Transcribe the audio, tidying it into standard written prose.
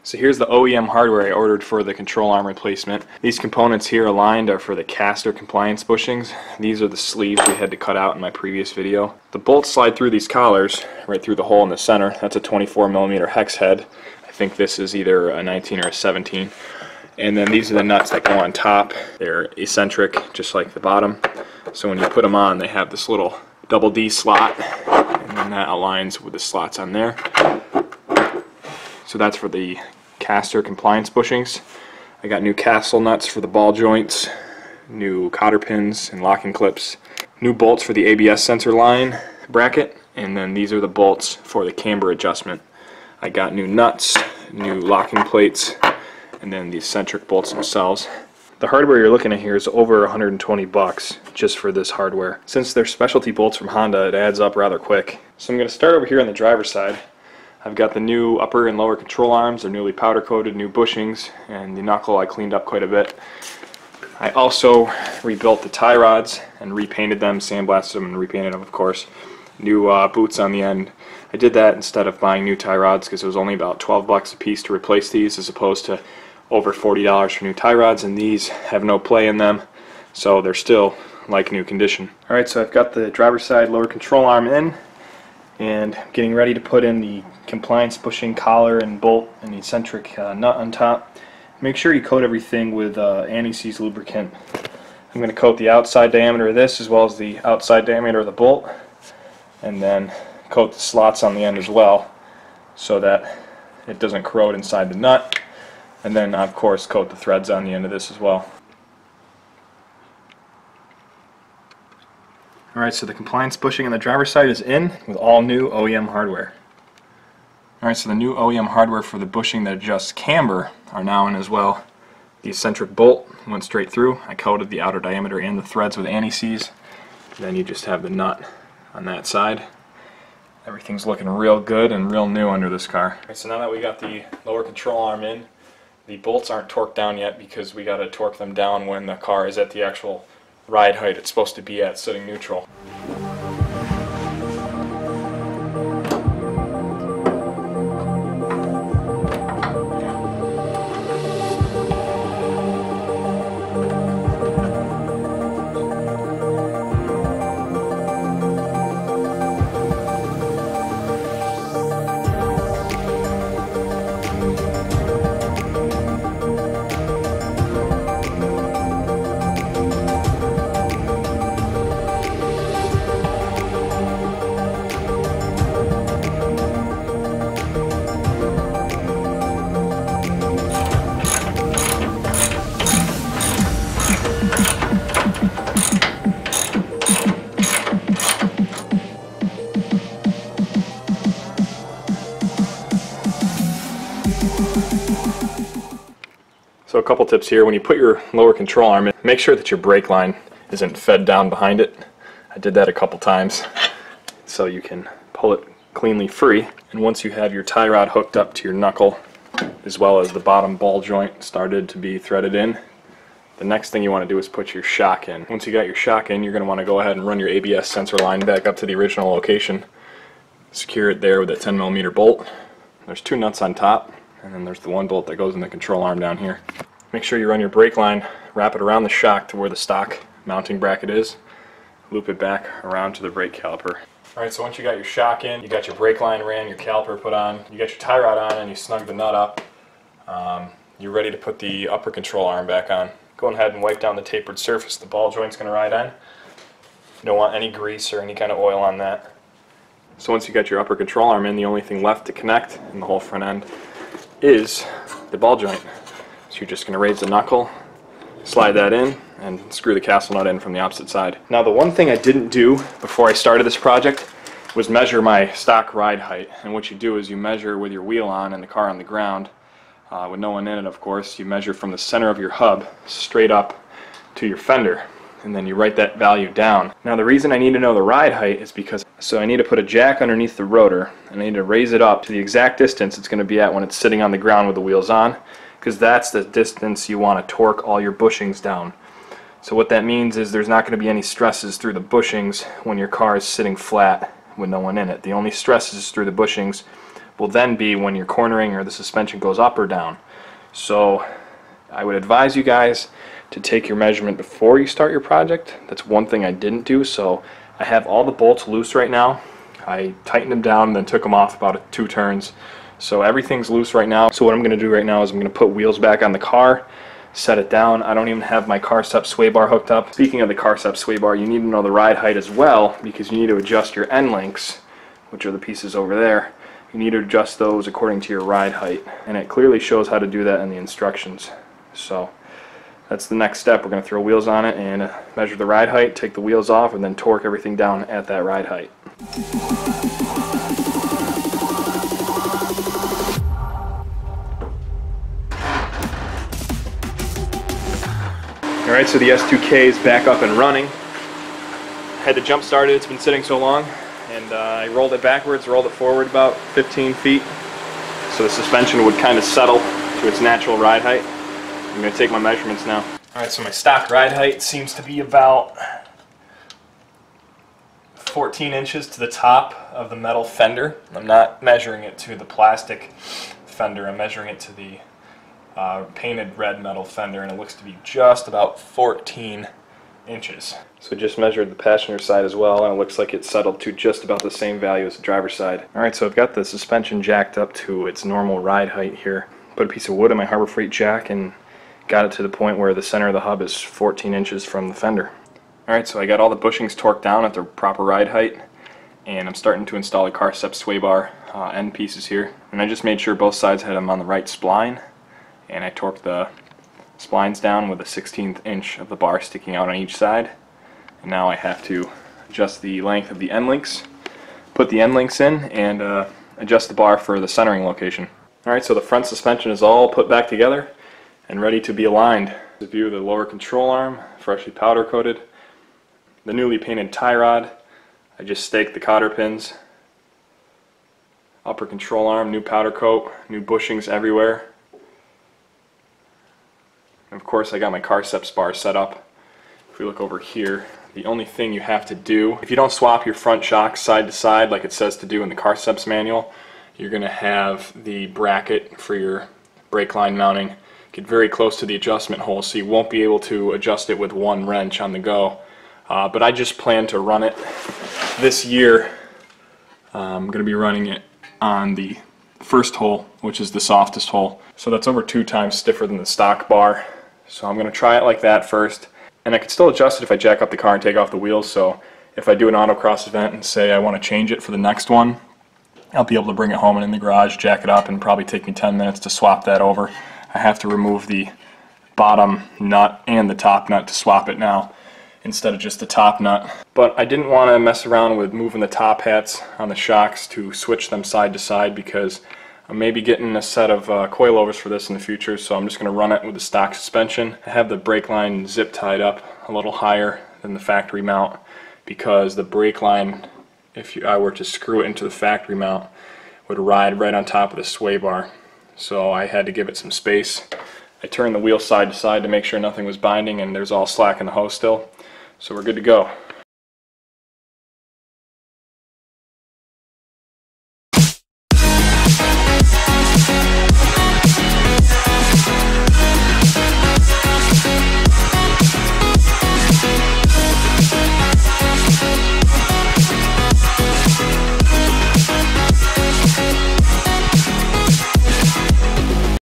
So here's the OEM hardware I ordered for the control arm replacement. These components here aligned are for the caster compliance bushings. These are the sleeves we had to cut out in my previous video. The bolts slide through these collars, right through the hole in the center. That's a 24mm hex head. I think this is either a 19 or a 17. And then these are the nuts that go on top. They're eccentric, just like the bottom. So when you put them on, they have this little double D slot, and then that aligns with the slots on there. So that's for the caster compliance bushings. I got new castle nuts for the ball joints, new cotter pins and locking clips, new bolts for the ABS sensor line bracket, and then these are the bolts for the camber adjustment. I got new nuts, new locking plates, and then the eccentric bolts themselves. The hardware you're looking at here is over 120 bucks just for this hardware. Since they're specialty bolts from Honda, it adds up rather quick. So I'm going to start over here on the driver's side. I've got the new upper and lower control arms. They're newly powder coated, new bushings, and the knuckle I cleaned up quite a bit. I also rebuilt the tie rods and repainted them, sandblasted them and repainted them, of course. New boots on the end. I did that instead of buying new tie rods because it was only about 12 bucks a piece to replace these, as opposed to over $40 for new tie rods, and these have no play in them, so they're still like new condition. Alright, so I've got the driver's side lower control arm in, and I'm getting ready to put in the compliance bushing collar and bolt and the eccentric nut on top. Make sure you coat everything with anti-seize lubricant. I'm going to coat the outside diameter of this as well as the outside diameter of the bolt, and then coat the slots on the end as well so that it doesn't corrode inside the nut, and then of course coat the threads on the end of this as well. Alright, so the compliance bushing on the driver's side is in with all new OEM hardware. Alright, so the new OEM hardware for the bushing that adjusts camber are now in as well. The eccentric bolt went straight through. I coated the outer diameter and the threads with anti-seize. Then you just have the nut on that side. Everything's looking real good and real new under this car. Alright, so now that we got the lower control arm in, the bolts aren't torqued down yet because we got to torque them down when the car is at the actual ride height it's supposed to be at, sitting neutral. So a couple tips here: when you put your lower control arm in, make sure that your brake line isn't fed down behind it. I did that a couple times so you can pull it cleanly free. And once you have your tie rod hooked up to your knuckle, as well as the bottom ball joint started to be threaded in, the next thing you want to do is put your shock in. Once you got your shock in, you're going to want to go ahead and run your ABS sensor line back up to the original location. Secure it there with a 10mm bolt. There's two nuts on top, and then there's the one bolt that goes in the control arm down here. Make sure you run your brake line, wrap it around the shock to where the stock mounting bracket is, loop it back around to the brake caliper. Alright, so once you got your shock in, you got your brake line ran, your caliper put on, you got your tie rod on, and you snug the nut up, you're ready to put the upper control arm back on. Go ahead and wipe down the tapered surface the ball joint's going to ride on. You don't want any grease or any kind of oil on that. So once you got your upper control arm in, the only thing left to connect in the whole front end is the ball joint. So you're just going to raise the knuckle, slide that in, and screw the castle nut in from the opposite side. Now the one thing I didn't do before I started this project was measure my stock ride height. And what you do is you measure with your wheel on and the car on the ground, with no one in it of course. You measure from the center of your hub straight up to your fender, and then you write that value down. Now the reason I need to know the ride height is because I need to put a jack underneath the rotor, and I need to raise it up to the exact distance it's going to be at when it's sitting on the ground with the wheels on, because that's the distance you want to torque all your bushings down. So what that means is there's not going to be any stresses through the bushings when your car is sitting flat with no one in it. The only stresses through the bushings will then be when you're cornering or the suspension goes up or down. So I would advise you guys to take your measurement before you start your project. That's one thing I didn't do. So I have all the bolts loose right now. I tightened them down and then took them off about 2 turns. So everything's loose right now. So what I'm going to do right now is I'm going to put wheels back on the car, set it down. I don't even have my Carcept sway bar hooked up. Speaking of the Carcept sway bar, you need to know the ride height as well, because you need to adjust your end links, which are the pieces over there. You need to adjust those according to your ride height, and it clearly shows how to do that in the instructions. So that's the next step. We're going to throw wheels on it and measure the ride height, take the wheels off, and then torque everything down at that ride height. Alright, so the S2K is back up and running. Had to jump start it, it's been sitting so long, and I rolled it backwards, rolled it forward about 15 feet, so the suspension would kind of settle to its natural ride height. I'm going to take my measurements now. Alright, so my stock ride height seems to be about 14 inches to the top of the metal fender. I'm not measuring it to the plastic fender, I'm measuring it to the painted red metal fender, and it looks to be just about 14 inches. So just measured the passenger side as well, and it looks like it settled to just about the same value as the driver's side. Alright, so I've got the suspension jacked up to its normal ride height here. Put a piece of wood in my Harbor Freight jack and got it to the point where the center of the hub is 14 inches from the fender. Alright, so I got all the bushings torqued down at their proper ride height, and I'm starting to install the Carcept sway bar end pieces here. And I just made sure both sides had them on the right spline, and I torqued the splines down with a 1/16 inch of the bar sticking out on each side. And now I have to adjust the length of the end links, put the end links in, and adjust the bar for the centering location. Alright, so the front suspension is all put back together and ready to be aligned. The view of the lower control arm, freshly powder coated. The newly painted tie rod, I just staked the cotter pins. Upper control arm, new powder coat, new bushings everywhere. And of course I got my Carcept bar set up. If we look over here, the only thing you have to do, if you don't swap your front shocks side to side like it says to do in the Carcept manual, you're going to have the bracket for your brake line mounting get very close to the adjustment hole, so you won't be able to adjust it with one wrench on the go. But I just plan to run it this year. I'm going to be running it on the first hole, which is the softest hole. So that's over 2 times stiffer than the stock bar. So I'm going to try it like that first. And I can still adjust it if I jack up the car and take off the wheels. So if I do an autocross event and say I want to change it for the next one, I'll be able to bring it home and in the garage, jack it up, and probably take me 10 minutes to swap that over. I have to remove the bottom nut and the top nut to swap it now, instead of just the top nut. But I didn't want to mess around with moving the top hats on the shocks to switch them side to side, because I may be getting a set of coilovers for this in the future, so I'm just going to run it with the stock suspension. I have the brake line zip tied up a little higher than the factory mount, because the brake line, if I were to screw it into the factory mount, would ride right on top of the sway bar. So I had to give it some space. I turned the wheel side to side to make sure nothing was binding, and there's all slack in the hose still. So we're good to go.